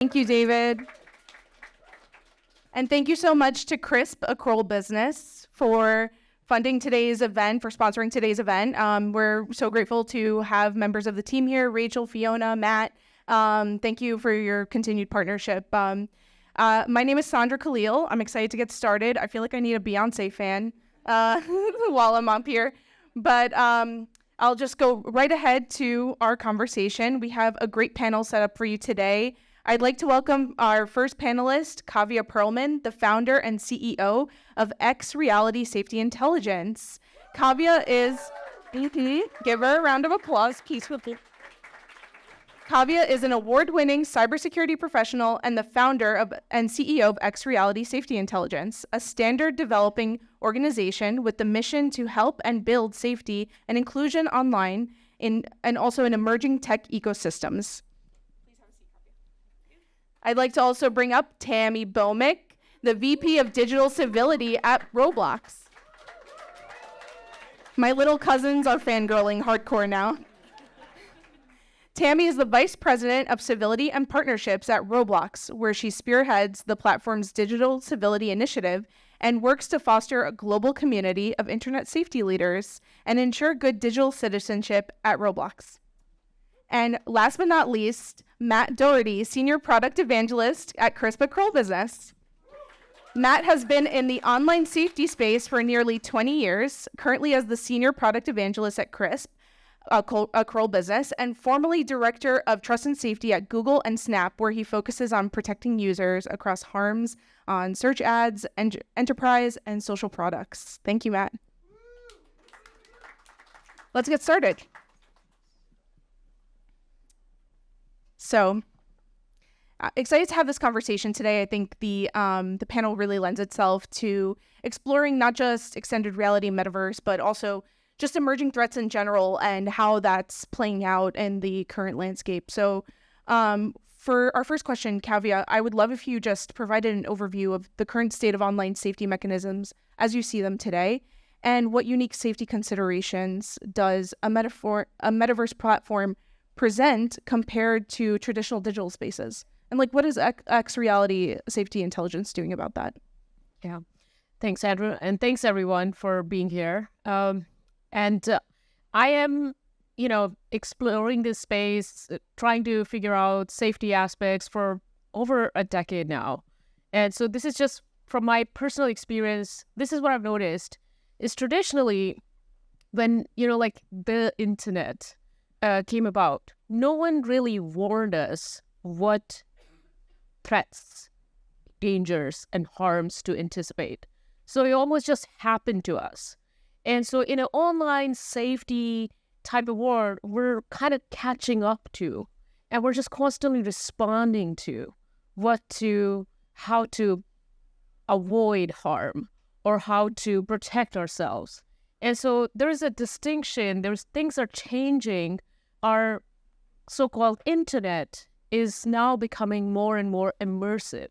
Thank you, David. And thank you so much to Crisp, a Kroll business, for funding today's event, for sponsoring today's event. We're so grateful to have members of the team here, Rachel, Fiona, Matt. Thank you for your continued partnership. My name is Sandra, Khalil. I'm excited to get started. I feel like I need a Beyonce fan while I'm up here. But I'll just go right ahead to our conversation. We have a great panel set up for you today. I'd like to welcome our first panelist, Kavya Pearlman, the founder and CEO of XRSI Safety Intelligence. Kavya is, give her a round of applause, peacefully. Kavya is an award-winning cybersecurity professional and the founder of and CEO of XRSI Safety Intelligence, a standard-developing organization with the mission to help and build safety and inclusion online and also in emerging tech ecosystems. I'd like to also bring up Tami Bhaumik, the VP of Digital Civility at Roblox. My little cousins are fangirling hardcore now. Tami is the Vice President of Civility and Partnerships at Roblox, where she spearheads the platform's Digital Civility initiative and works to foster a global community of internet safety leaders and ensure good digital citizenship at Roblox. And last but not least, Matt Dougherty, Senior Product Evangelist at Crisp, a Kroll business. Matt has been in the online safety space for nearly 20 years, currently as the Senior Product Evangelist at Crisp, a Kroll business, and formerly Director of Trust and Safety at Google and Snap, where he focuses on protecting users across harms on search ads, enterprise, and social products. Thank you, Matt. Let's get started. So, excited to have this conversation today. I think the panel really lends itself to exploring not just extended reality and metaverse, but also just emerging threats in general and how that's playing out in the current landscape. So, for our first question, Kavya, I would love if you just provided an overview of the current state of online safety mechanisms as you see them today, and what unique safety considerations does a metaverse platform present compared to traditional digital spaces? And what is XRSI Safety Intelligence doing about that? Yeah, thanks, Sandra, and thanks everyone for being here. I am, exploring this space, trying to figure out safety aspects for over a decade now. And so this is just from my personal experience. This is what I've noticed is traditionally when, the internet came about, no one really warned us what threats, dangers, and harms to anticipate. So it almost just happened to us. And so in an online safety type of world, we're kind of catching up to, and we're just constantly responding to how to avoid harm or how to protect ourselves. And so there is a distinction, things are changing. Our so-called internet is now becoming more and more immersive.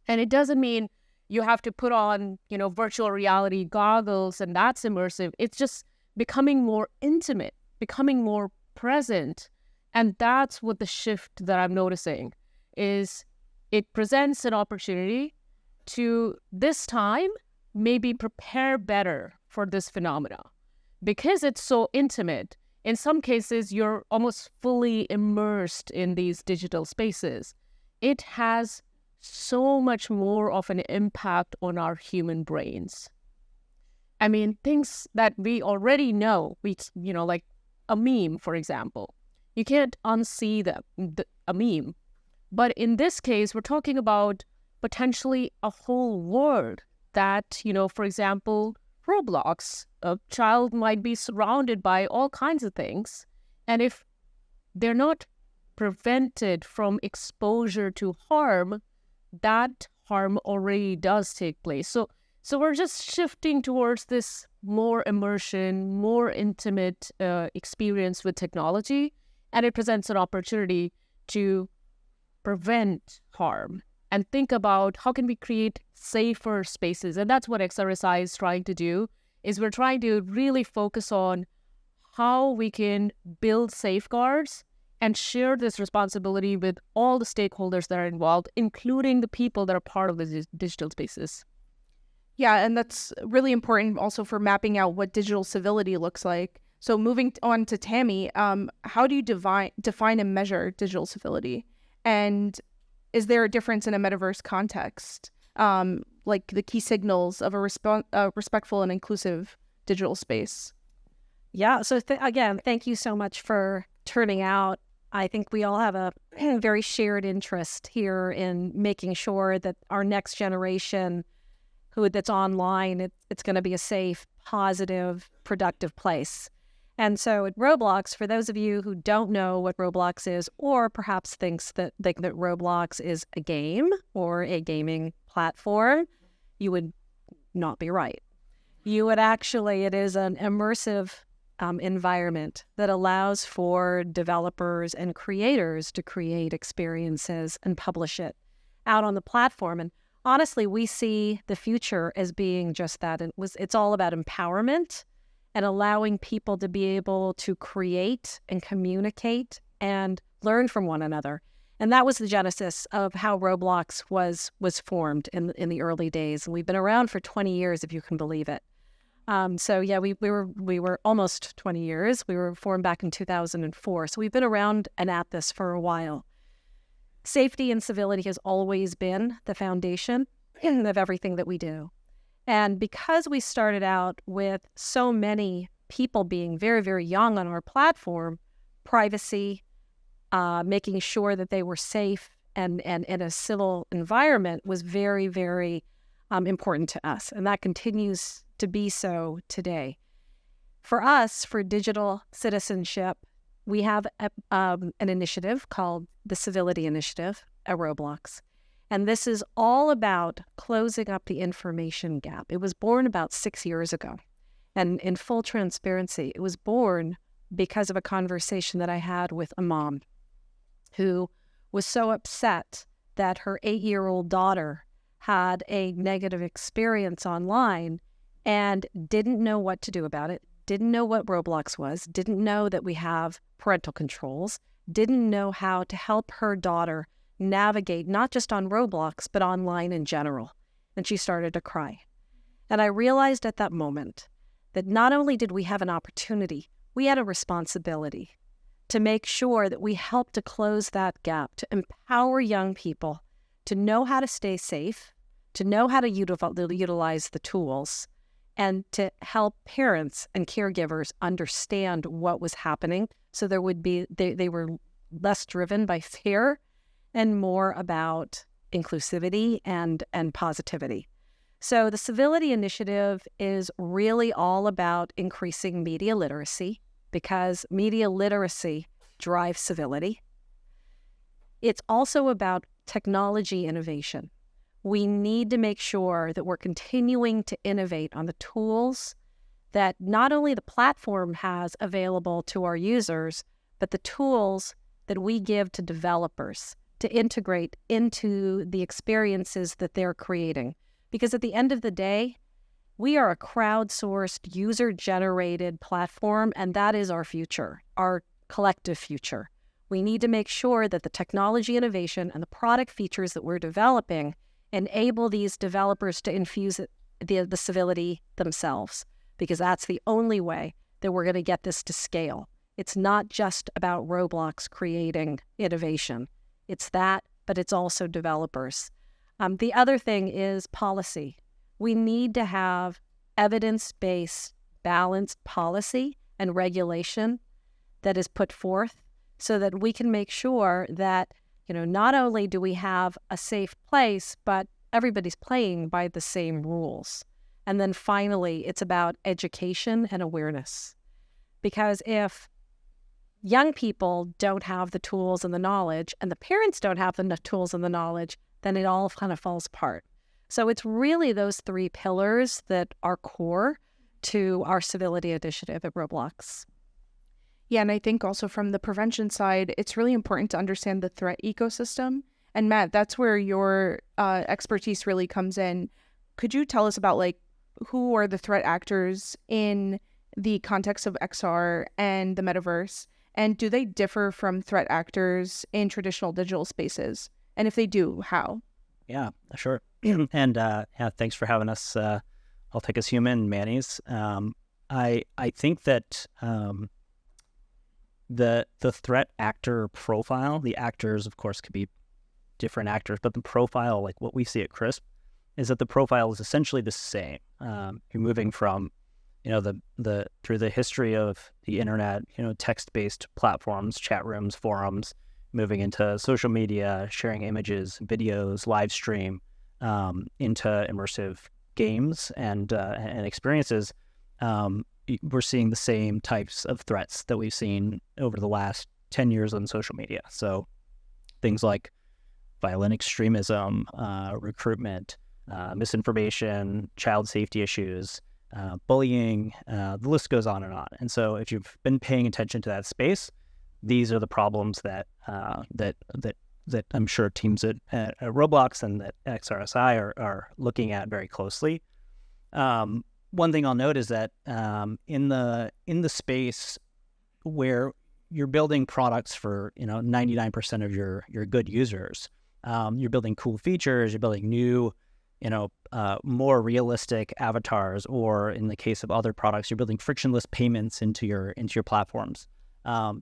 And it doesn't mean you have to put on, virtual reality goggles and that's immersive. It's just becoming more intimate, becoming more present. And that's what the shift that I'm noticing is. It presents an opportunity to this time maybe prepare better for this phenomena. Because it's so intimate, in some cases, you're almost fully immersed in these digital spaces. It has so much more of an impact on our human brains. I mean, things that we already know, like a meme, for example. You can't unsee a meme. But in this case, we're talking about potentially a whole world that, for example, Roblox, a child might be surrounded by all kinds of things. And if they're not prevented from exposure to harm, that harm already does take place. So we're just shifting towards this more immersion, more intimate experience with technology. And it presents an opportunity to prevent harm and think about how can we create safer spaces. And that's what XRSI is trying to do, is we're trying to really focus on how we can build safeguards and share this responsibility with all the stakeholders that are involved, including the people that are part of the digital spaces. Yeah, and that's really important also for mapping out what digital civility looks like. So moving on to Tami, how do you define and measure digital civility? And is there a difference in a metaverse context, like the key signals of a respectful and inclusive digital space? Yeah, so again, thank you so much for turning out. I think we all have a very shared interest here in making sure that our next generation that's online, it's going to be a safe, positive, productive place. And so at Roblox, for those of you who don't know what Roblox is, or perhaps think that Roblox is a game or a gaming platform, you would not be right. You would actually, it is an immersive environment that allows for developers and creators to create experiences and publish it out on the platform. And honestly, we see the future as being just that. It's all about empowerment and allowing people to be able to create and communicate and learn from one another. And that was the genesis of how Roblox was formed in the early days. And we've been around for 20 years, if you can believe it. So yeah, we were almost 20 years. We were formed back in 2004. So we've been around and at this for a while. Safety and civility has always been the foundation of everything that we do. And because we started out with so many people being very, very young on our platform, privacy, making sure that they were safe and in a civil environment was very, very important to us. And that continues to be so today. For us, for digital citizenship, we have an initiative called the Civility Initiative at Roblox. And this is all about closing up the information gap. It was born about 6 years ago. And in full transparency, it was born because of a conversation that I had with a mom who was so upset that her 8-year-old daughter had a negative experience online and didn't know what to do about it, didn't know what Roblox was, didn't know that we have parental controls, didn't know how to help her daughter navigate not just on Roblox, but online in general. And she started to cry. And I realized at that moment that not only did we have an opportunity, we had a responsibility to make sure that we helped to close that gap, to empower young people to know how to stay safe, to know how to utilize the tools, and to help parents and caregivers understand what was happening so they were less driven by fear and more about inclusivity and positivity. So the Civility Initiative is really all about increasing media literacy because media literacy drives civility. It's also about technology innovation. We need to make sure that we're continuing to innovate on the tools that not only the platform has available to our users, but the tools that we give to developers to integrate into the experiences that they're creating. Because at the end of the day, we are a crowdsourced, user-generated platform, and that is our future, our collective future. We need to make sure that the technology innovation and the product features that we're developing enable these developers to infuse the civility themselves, because that's the only way that we're going to get this to scale. It's not just about Roblox creating innovation. It's that, but it's also developers. The other thing is policy. We need to have evidence-based, balanced policy and regulation that is put forth so that we can make sure that not only do we have a safe place, but everybody's playing by the same rules. And then finally, it's about education and awareness. Because if young people don't have the tools and the knowledge, and the parents don't have the tools and the knowledge, then it all kind of falls apart. So it's really those three pillars that are core to our Civility Initiative at Roblox. Yeah, and I think also from the prevention side, it's really important to understand the threat ecosystem. And Matt, that's where your expertise really comes in. Could you tell us about who are the threat actors in the context of XR and the metaverse? And do they differ from threat actors in traditional digital spaces? And if they do, how? Yeah, sure. And yeah, thanks for having us. I'll take us human, Manny's. I think that the threat actor profile, the actors, of course, could be different actors, but the profile, like what we see at CRISP, is that the profile is essentially the same. You're moving from, through the history of the internet, text-based platforms, chat rooms, forums, moving into social media, sharing images, videos, live stream, into immersive games and experiences. We're seeing the same types of threats that we've seen over the last 10 years on social media. So things like violent extremism, recruitment, misinformation, child safety issues, bullying, the list goes on and on. And so if you've been paying attention to that space, these are the problems that I'm sure teams at Roblox and that XRSI are looking at very closely. One thing I'll note is that in the space where you're building products for 99% of your good users, you're building cool features, you're building new more realistic avatars, or in the case of other products, you're building frictionless payments into your platforms.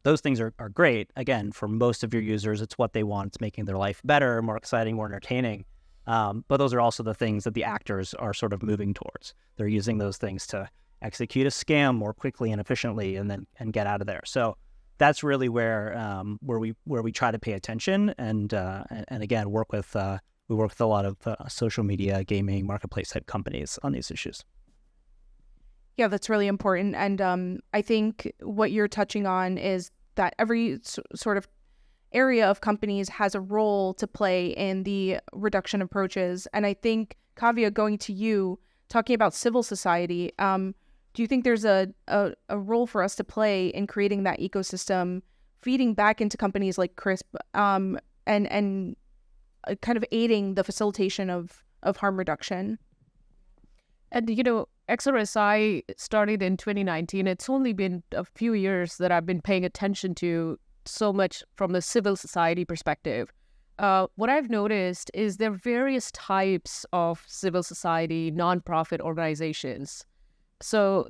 Those things are great. Again, for most of your users, it's what they want. It's making their life better, more exciting, more entertaining. But those are also the things that the actors are sort of moving towards. They're using those things to execute a scam more quickly and efficiently, and get out of there. So that's really where we try to pay attention and again work with a lot of social media, gaming, marketplace type companies on these issues. Yeah, that's really important. And I think what you're touching on is that every sort of area of companies has a role to play in the reduction approaches. And I think, Kavya, going to you, talking about civil society, do you think there's a role for us to play in creating that ecosystem, feeding back into companies like CRISP, and kind of aiding the facilitation of harm reduction? And, XRSI started in 2019. It's only been a few years that I've been paying attention to so much from the civil society perspective. What I've noticed is there are various types of civil society, nonprofit organizations. So,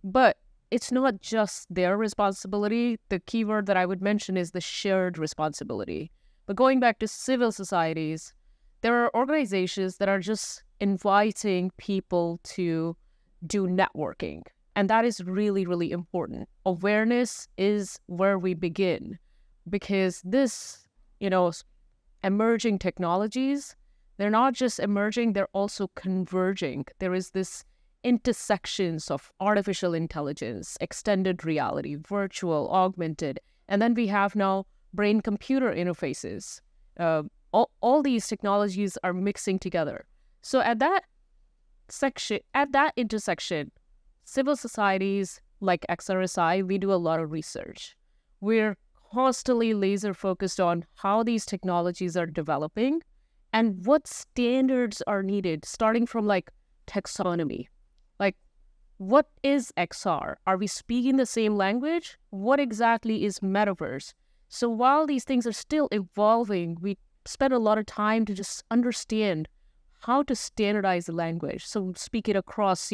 but it's not just their responsibility. The keyword that I would mention is the shared responsibility. But going back to civil societies, there are organizations that are just inviting people to do networking. And that is really, really important. Awareness is where we begin, because this, emerging technologies, they're not just emerging, they're also converging. There is this intersections of artificial intelligence, extended reality, virtual, augmented, and then we have now brain-computer interfaces. All these technologies are mixing together. So at that intersection, civil societies like XRSI, we do a lot of research. We're constantly laser focused on how these technologies are developing and what standards are needed, starting from like taxonomy. Like, what is XR? Are we speaking the same language? What exactly is metaverse? So while these things are still evolving, we spend a lot of time to just understand how to standardize the language. So speak it across,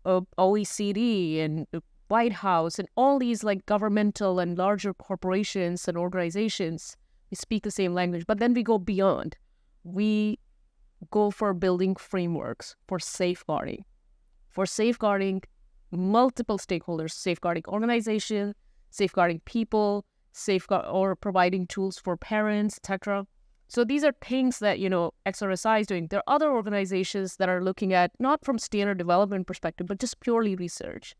OECD and White House and all these like governmental and larger corporations and organizations. We speak the same language, but then we go beyond. We go for building frameworks for safeguarding multiple stakeholders, safeguarding organizations, safeguarding people, or providing tools for parents, etc. So these are things that, XRSI is doing. There are other organizations that are looking at, not from standard development perspective, but just purely research.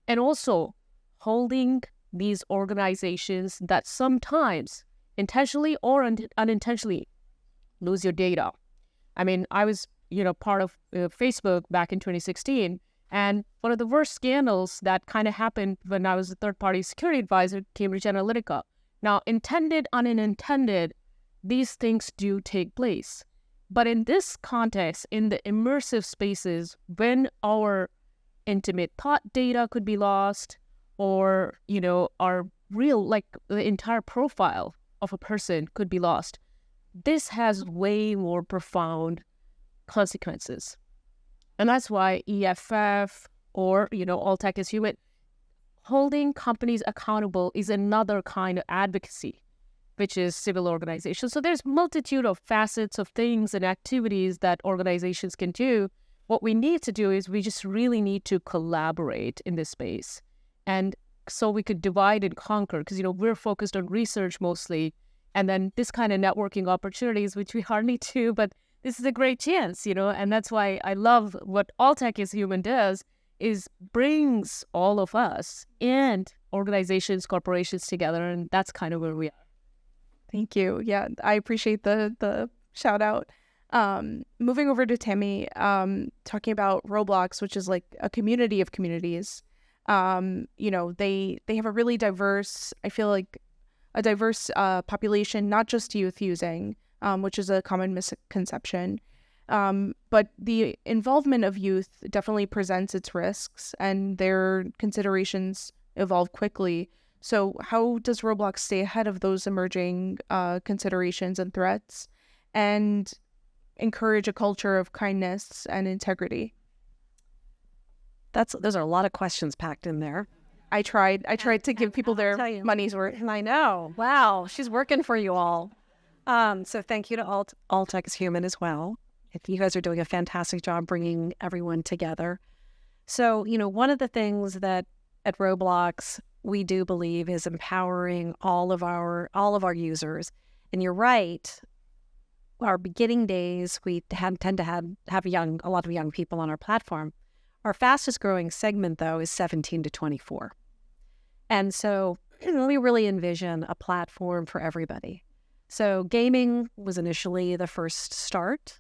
And also holding these organizations that sometimes intentionally or unintentionally lose your data. I mean, I was, part of Facebook back in 2016, and one of the worst scandals that kind of happened when I was a third-party security advisor at Cambridge Analytica. Now, intended, unintended, these things do take place. But in this context, in the immersive spaces, when our intimate thought data could be lost, or, our the entire profile of a person could be lost. This has way more profound consequences. And that's why EFF or, all tech is human, holding companies accountable is another kind of advocacy, which is civil organization. So there's multitude of facets of things and activities that organizations can do. What we need to do is we just really need to collaborate in this space. And so we could divide and conquer, because, we're focused on research mostly, and then this kind of networking opportunities, which we hardly do, but this is a great chance, and that's why I love what All Tech is Human does, is brings all of us and organizations, corporations together, and that's kind of where we are. Thank you. Yeah, I appreciate the shout out. Moving over to Tami, talking about Roblox, which is like a community of communities. They have a really diverse, I feel like a diverse population, not just youth using, which is a common misconception. But the involvement of youth definitely presents its risks, and their considerations evolve quickly. So how does Roblox stay ahead of those emerging considerations and threats, and encourage a culture of kindness and integrity? Those are a lot of questions packed in there. I tried to give people their money's worth. I know. Wow, she's working for you all. So thank you to All Tech is Human as well. You guys are doing a fantastic job bringing everyone together. So, one of the things that at Roblox we do believe is empowering all of our users. And you're right. Our beginning days, we tend to have a lot of young people on our platform. Our fastest growing segment, though, is 17 to 24. And so we really envision a platform for everybody. So gaming was initially the first start.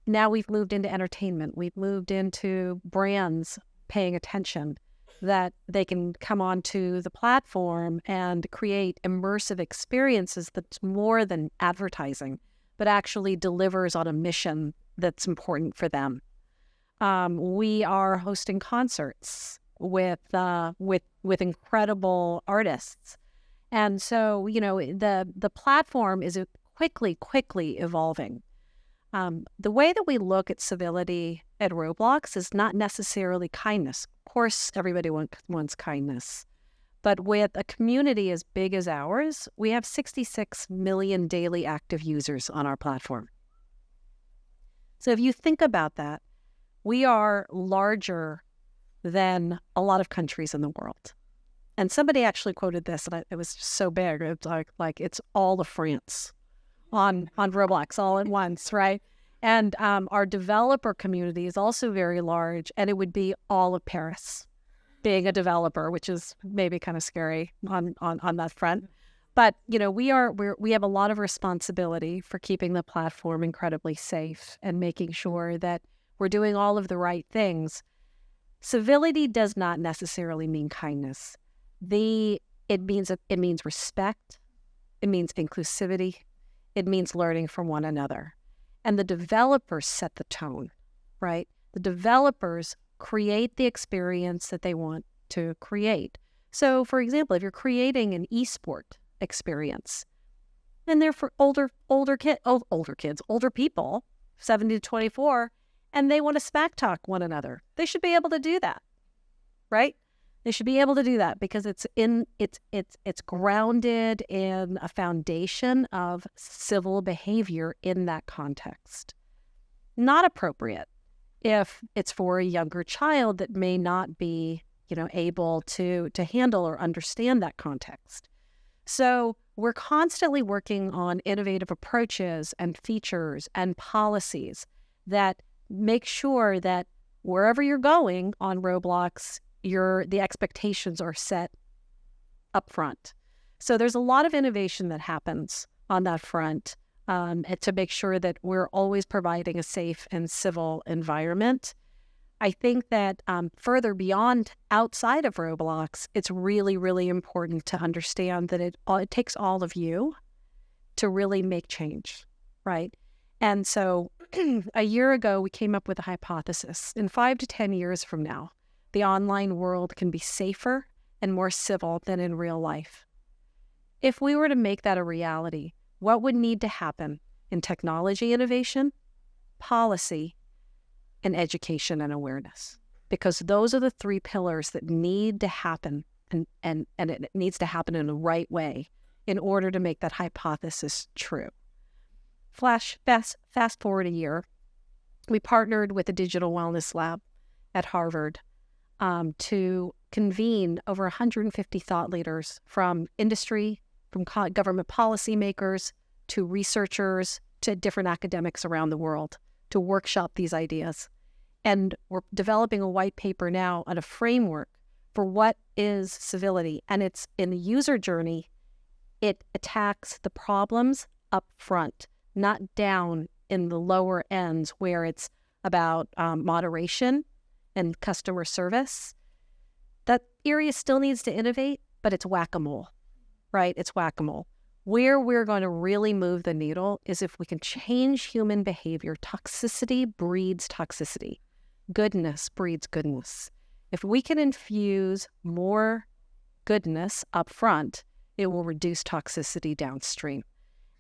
Now we've moved into entertainment. We've moved into brands paying attention, that they can come onto the platform and create immersive experiences that's more than advertising, but actually delivers on a mission that's important for them. We are hosting concerts with incredible artists. And so, the platform is quickly evolving. The way that we look at civility at Roblox is not necessarily kindness. Of course, everybody wants kindness. But with a community as big as ours, we have 66 million daily active users on our platform. So if you think about that, we are larger than a lot of countries in the world. And somebody actually quoted this, and it was so big. It's like it's all of France on Roblox all at once, right? And our developer community is also very large, and it would be all of Paris being a developer, which is maybe kind of scary on that front. But we have a lot of responsibility for keeping the platform incredibly safe and making sure that we're doing all of the right things. Civility does not necessarily mean kindness. It means respect. It means inclusivity. It means learning from one another. And the developers set the tone, right? The developers create the experience that they want to create. So, for example, if you're creating an esport experience, and they're for older people, 70 to 24, and they want to smack talk one another, they should be able to do that, right? They should be able to do that because it's grounded in a foundation of civil behavior in that context. Not appropriate if it's for a younger child that may not be, able to handle or understand that context. So we're constantly working on innovative approaches and features and policies that make sure that wherever you're going on Roblox, the expectations are set up front. So there's a lot of innovation that happens on that front to make sure that we're always providing a safe and civil environment. I think that further beyond outside of Roblox, it's really, really important to understand that it takes all of you to really make change, right? And so a year ago, we came up with a hypothesis. In 5 to 10 years from now, the online world can be safer and more civil than in real life. If we were to make that a reality, what would need to happen in technology innovation, policy, and education and awareness? Because those are the three pillars that need to happen, and it needs to happen in the right way in order to make that hypothesis true. Fast forward a year, we partnered with the Digital Wellness Lab at Harvard to convene over 150 thought leaders from industry, from government policymakers, to researchers, to different academics around the world to workshop these ideas. And we're developing a white paper now on a framework for what is civility. And it's in the user journey, it attacks the problems up front, not down in the lower ends where it's about moderation and customer service. That area still needs to innovate, but it's whack-a-mole, right? It's whack-a-mole. Where we're going to really move the needle is if we can change human behavior. Toxicity breeds toxicity. Goodness breeds goodness. If we can infuse more goodness up front, it will reduce toxicity downstream.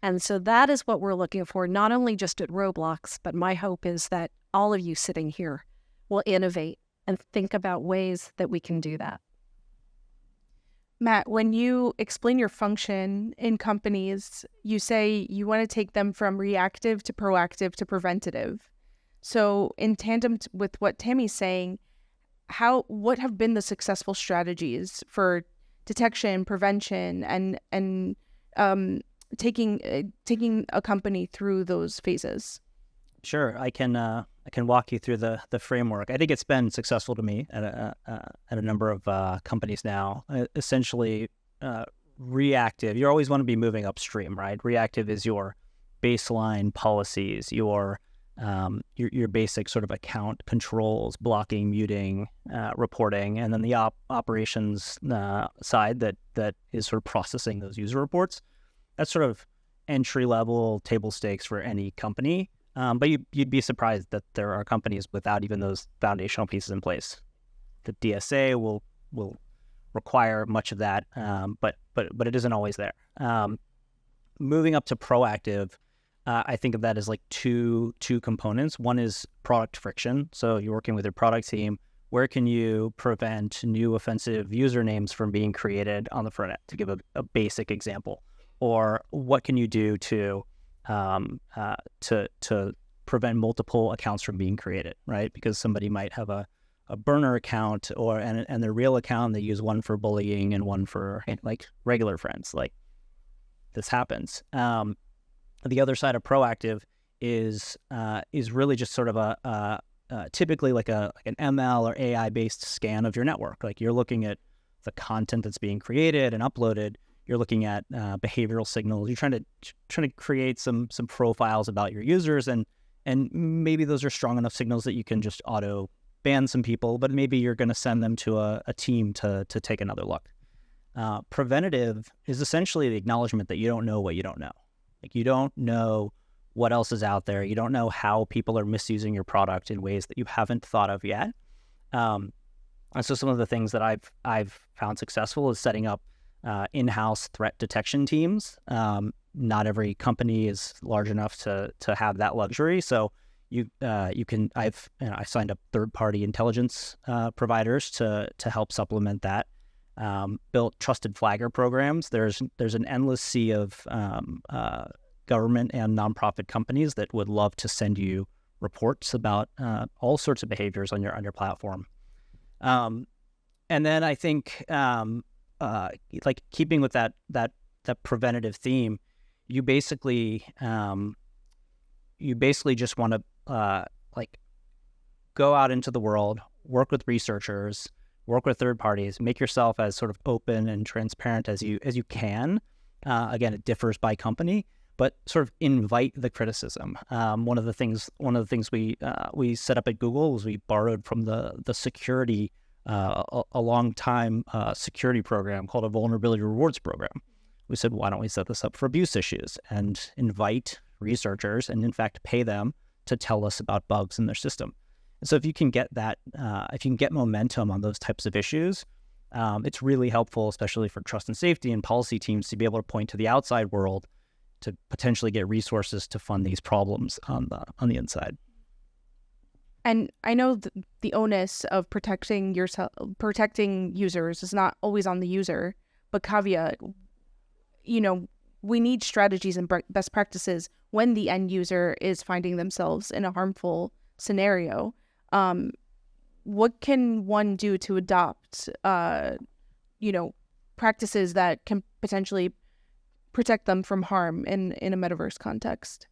And so that is what we're looking for, not only just at Roblox, but my hope is that all of you sitting here will innovate and think about ways that we can do that. Matt, when you explain your function in companies, you say you want to take them from reactive to proactive to preventative. So in tandem with what Tami's saying, what have been the successful strategies for detection, prevention, and taking a company through those phases? Sure, I can walk you through the framework. I think it's been successful to me at a number of companies now. Essentially, reactive. You always want to be moving upstream, right? Reactive is your baseline policies, your basic sort of account controls, blocking, muting, reporting, and then the operations side that is sort of processing those user reports. That's sort of entry level table stakes for any company. But you'd be surprised that there are companies without even those foundational pieces in place. The DSA will require much of that, but it isn't always there. Moving up to proactive, I think of that as like two components. One is product friction. So you're working with your product team. Where can you prevent new offensive usernames from being created on the front end, to give a basic example? Or what can you do to prevent multiple accounts from being created, right? Because somebody might have a burner account and their real account, they use one for bullying and one for like regular friends. Like, this happens. The other side of proactive is really just sort of typically like an ML or AI based scan of your network. Like, you're looking at the content that's being created and uploaded. You're looking at behavioral signals. You're trying to create some profiles about your users, and maybe those are strong enough signals that you can just auto ban some people, but maybe you're going to send them to a team to take another look. Preventative is essentially the acknowledgement that you don't know what you don't know. Like, you don't know what else is out there. You don't know how people are misusing your product in ways that you haven't thought of yet. And so some of the things that I've found successful is setting up in-house threat detection teams. Not every company is large enough to have that luxury. So I've signed up third-party intelligence providers to help supplement that. Built trusted flagger programs. There's an endless sea of government and nonprofit companies that would love to send you reports about all sorts of behaviors on your platform. And then I think like keeping with that preventative theme, you basically just want to like go out into the world, work with researchers, work with third parties, make yourself as sort of open and transparent as you can. Again, it differs by company, but sort of invite the criticism. One of the things we set up at Google was we borrowed from the security a long time security program called a vulnerability rewards program. We said, why don't we set this up for abuse issues and invite researchers and in fact pay them to tell us about bugs in their system. And so if you can get that, if you can get momentum on those types of issues, It's really helpful, especially for trust and safety and policy teams, to be able to point to the outside world to potentially get resources to fund these problems on the inside. And I know the onus of protecting users is not always on the user, but Kavya, we need strategies and best practices when the end user is finding themselves in a harmful scenario. What can one do to adopt, practices that can potentially protect them from harm in a metaverse context?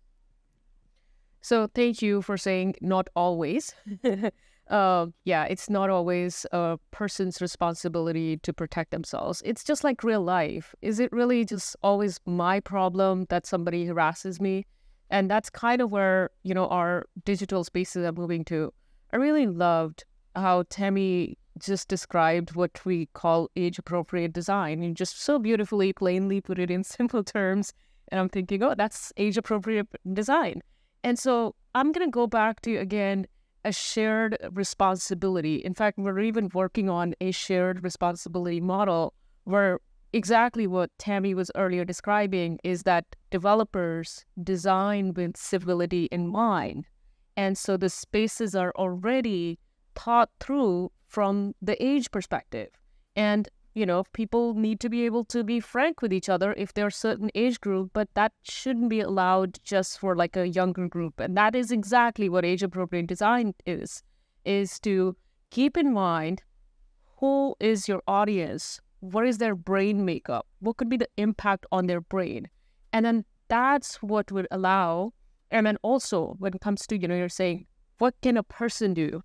So thank you for saying not always. It's not always a person's responsibility to protect themselves. It's just like real life. Is it really just always my problem that somebody harasses me? And that's kind of where, our digital spaces are moving to. I really loved how Tami just described what we call age-appropriate design, and just so beautifully, plainly put it in simple terms. And I'm thinking, oh, that's age-appropriate design. And so I'm going to go back to, again, a shared responsibility. In fact, we're even working on a shared responsibility model where exactly what Tami was earlier describing is that developers design with civility in mind. And so the spaces are already thought through from the age perspective. And, people need to be able to be frank with each other if they're a certain age group, but that shouldn't be allowed just for like a younger group. And that is exactly what age-appropriate design is to keep in mind who is your audience, what is their brain makeup, what could be the impact on their brain. And then that's what would allow, and then also when it comes to, you're saying, what can a person do?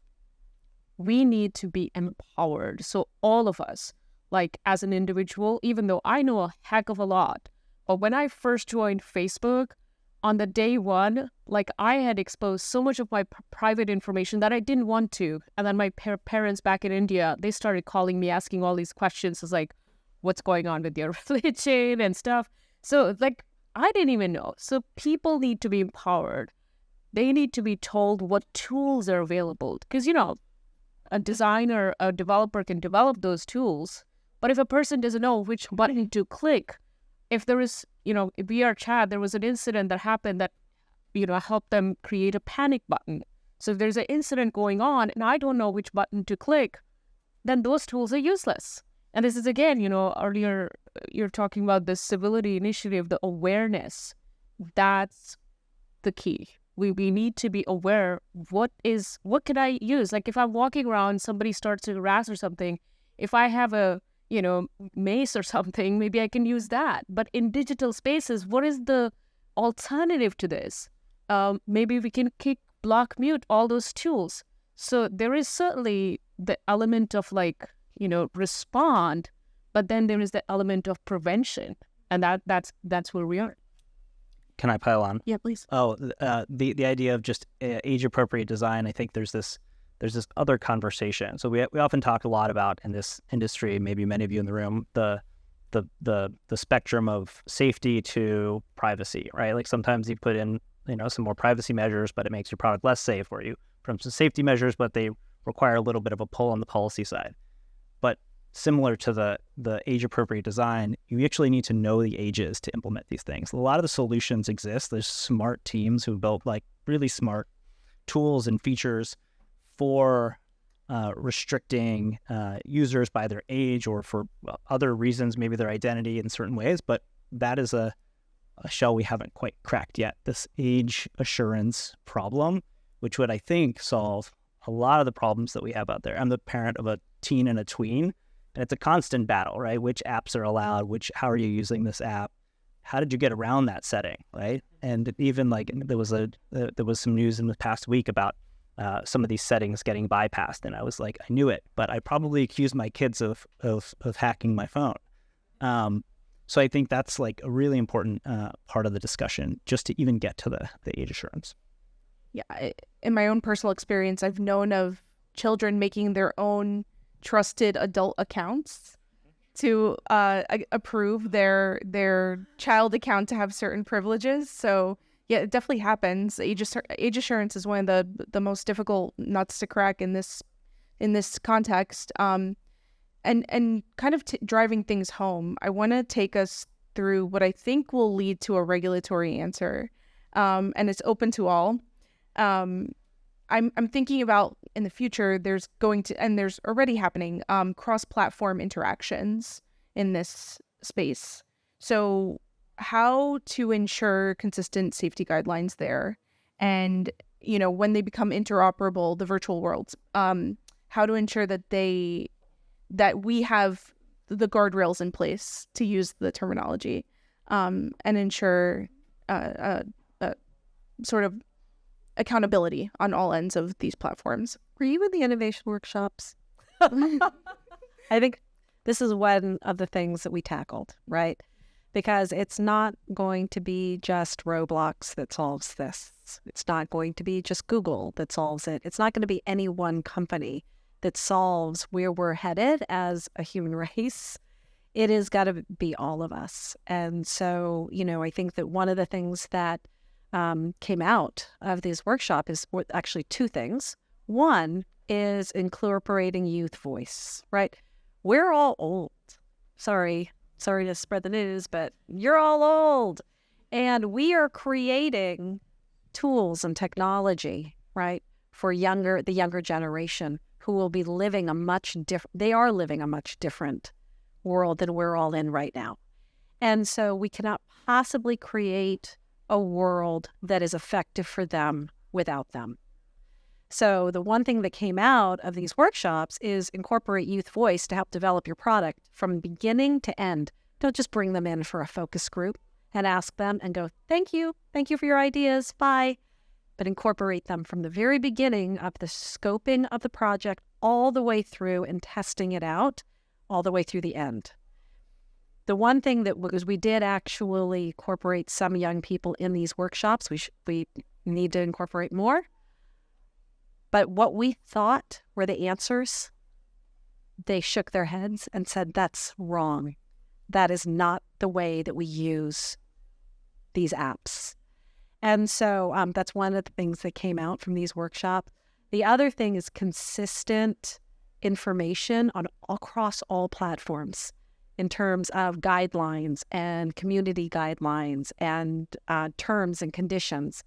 We need to be empowered. So all of us, like as an individual, even though I know a heck of a lot, but when I first joined Facebook, on the day one, like I had exposed so much of my private information that I didn't want to. And then my parents back in India, they started calling me, asking all these questions. It's like, what's going on with your religion and stuff? So like, I didn't even know. So people need to be empowered. They need to be told what tools are available. Because, a designer, a developer can develop those tools. But if a person doesn't know which button to click, if there is, via chat, there was an incident that happened that, helped them create a panic button. So if there's an incident going on and I don't know which button to click, then those tools are useless. And this is, again, earlier you're talking about the civility initiative, the awareness. That's the key. We need to be aware, what can I use? Like if I'm walking around, somebody starts to harass or something, if I have a mace or something, maybe I can use that. But in digital spaces, what is the alternative to this? Maybe we can kick, block, mute, all those tools. So there is certainly the element of respond, but then there is the element of prevention. And that's where we are. Can I pile on? Yeah, please. Oh, the idea of just age-appropriate design, I think there's this other conversation. So we often talk a lot about in this industry, maybe many of you in the room, the spectrum of safety to privacy, right? Like sometimes you put in, some more privacy measures, but it makes your product less safe, or you put some safety measures, but they require a little bit of a pull on the policy side. But similar to the age-appropriate design, you actually need to know the ages to implement these things. A lot of the solutions exist. There's smart teams who built like really smart tools and features for restricting users by their age or for other reasons, maybe their identity in certain ways, but that is a shell we haven't quite cracked yet, this age assurance problem, which would, I think, solve a lot of the problems that we have out there. I'm the parent of a teen and a tween, and it's a constant battle, right? Which apps are allowed? How are you using this app? How did you get around that setting, right? And even like there was some news in the past week about some of these settings getting bypassed, and I was like, I knew it, but I probably accused my kids of hacking my phone. So I think that's like a really important part of the discussion, just to even get to the age assurance. Yeah, in my own personal experience, I've known of children making their own trusted adult accounts to approve their child account to have certain privileges. So yeah, it definitely happens. Age assurance is one of the most difficult nuts to crack in this context. and kind of driving things home, I want to take us through what I think will lead to a regulatory answer, and it's open to all. I'm thinking about in the future, there's going to, and there's already happening, cross-platform interactions in this space. So how to ensure consistent safety guidelines there, and when they become interoperable, the virtual worlds, how to ensure that we have the guardrails in place, to use the terminology, and ensure sort of accountability on all ends of these platforms. Were you in the innovation workshops? I think this is one of the things that we tackled, right? Because it's not going to be just Roblox that solves this. It's not going to be just Google that solves it. It's not going to be any one company that solves where we're headed as a human race. It has got to be all of us. And so, I think that one of the things that came out of this workshop is actually two things. One is incorporating youth voice, right? We're all old. Sorry to spread the news, but you're all old. And we are creating tools and technology, right, for the younger generation who will be living they are living a much different world than we're all in right now. And so we cannot possibly create a world that is effective for them without them. So the one thing that came out of these workshops is incorporate youth voice to help develop your product from beginning to end. Don't just bring them in for a focus group and ask them and go, thank you for your ideas, bye. But incorporate them from the very beginning of the scoping of the project all the way through and testing it out all the way through the end. The one thing that was, we did actually incorporate some young people in these workshops. We need to incorporate more. But what we thought were the answers, they shook their heads and said, that's wrong. That is not the way that we use these apps. And so that's one of the things that came out from these workshops. The other thing is consistent information across all platforms in terms of guidelines and community guidelines and terms and conditions.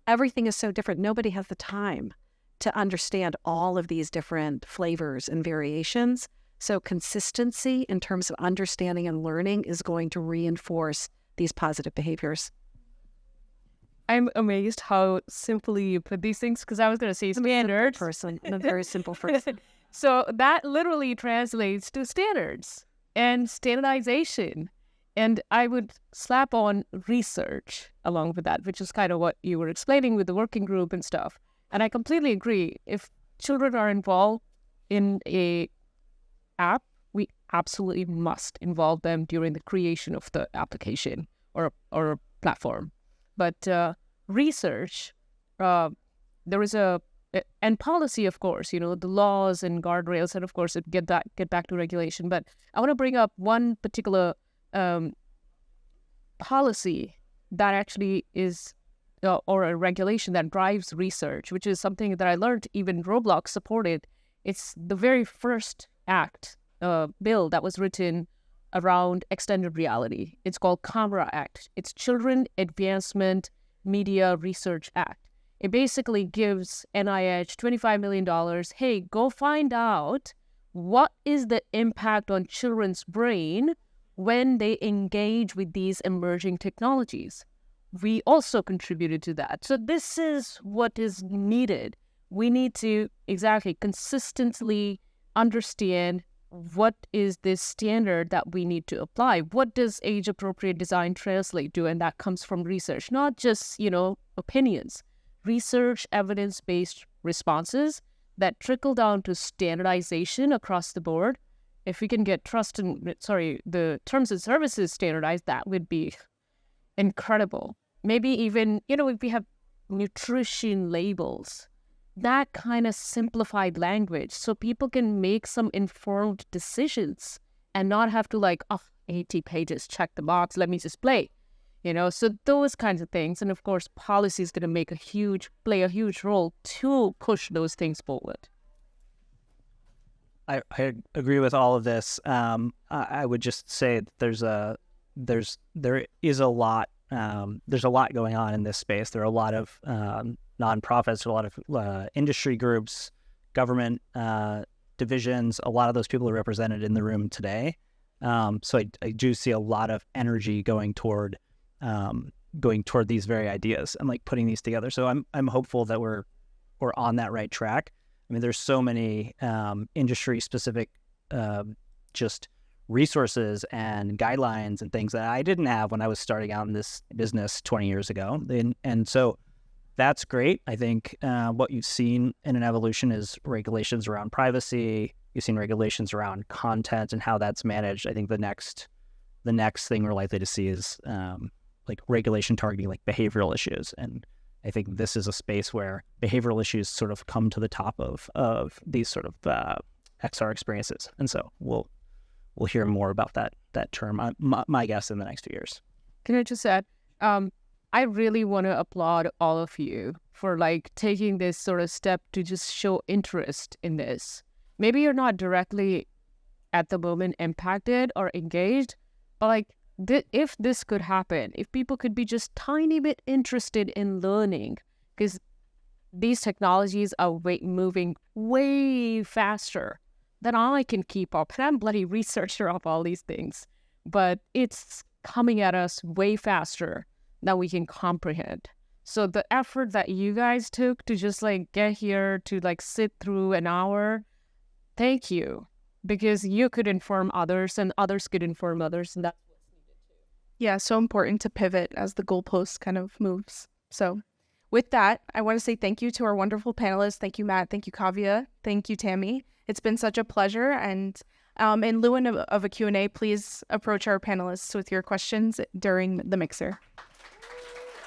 Everything is so different. Nobody has the time to understand all of these different flavors and variations. So consistency in terms of understanding and learning is going to reinforce these positive behaviors. I'm amazed how simply you put these things, because I was going to say standards. I'm a very simple person. So that literally translates to standards and standardization. And I would slap on research along with that, which is kind of what you were explaining with the working group and stuff. And I completely agree. If children are involved in a app, we absolutely must involve them during the creation of the application or platform. But research, there is and policy, of course, the laws and guardrails, and of course, get back to regulation. But I want to bring up one particular policy that actually is, or a regulation that drives research, which is something that I learned even Roblox supported. It's the very first bill that was written around extended reality. It's called CAMERA Act. It's Children Advancement Media Research Act. It basically gives NIH $25 million. Hey, go find out what is the impact on children's brain when they engage with these emerging technologies. We also contributed to that. So this is what is needed. We need to consistently understand what is this standard that we need to apply. What does age-appropriate design translate to? And that comes from research, not just, opinions. Research, evidence-based responses that trickle down to standardization across the board. If we can get the terms and services standardized, that would be incredible. Maybe even, if we have nutrition labels, that kind of simplified language so people can make some informed decisions and not have to 80 pages, check the box, let me just play. So those kinds of things. And of course, policy is going to play a huge role to push those things forward. I agree with all of this. I would just say that there is a lot. There's a lot going on in this space. There are a lot of nonprofits, a lot of industry groups, government divisions. A lot of those people are represented in the room today. So I do see a lot of energy going toward these very ideas and like putting these together. So I'm hopeful that we're on that right track. I mean, there's so many industry specific just resources and guidelines and things that I didn't have when I was starting out in this business 20 years ago. And so that's great. I think what you've seen in an evolution is regulations around privacy. You've seen regulations around content and how that's managed. I think the next thing we're likely to see is like regulation targeting like behavioral issues. And I think this is a space where behavioral issues sort of come to the top of these sort of XR experiences. And so we'll hear more about that term, my guess, in the next few years. Can I just add, I really want to applaud all of you for like taking this sort of step to just show interest in this. Maybe you're not directly at the moment impacted or engaged, but like if this could happen, if people could be just tiny bit interested in learning, because these technologies are moving way faster than I can keep up. And I'm a bloody researcher of all these things, but it's coming at us way faster than we can comprehend. So the effort that you guys took to just like get here to like sit through an hour, thank you, because you could inform others and others could inform others, and that's what's needed too. Yeah, so important to pivot as the goalpost kind of moves. So with that, I want to say thank you to our wonderful panelists. Thank you, Matt. Thank you, Kavya. Thank you, Tami. It's been such a pleasure. And in lieu of a Q&A, please approach our panelists with your questions during the mixer.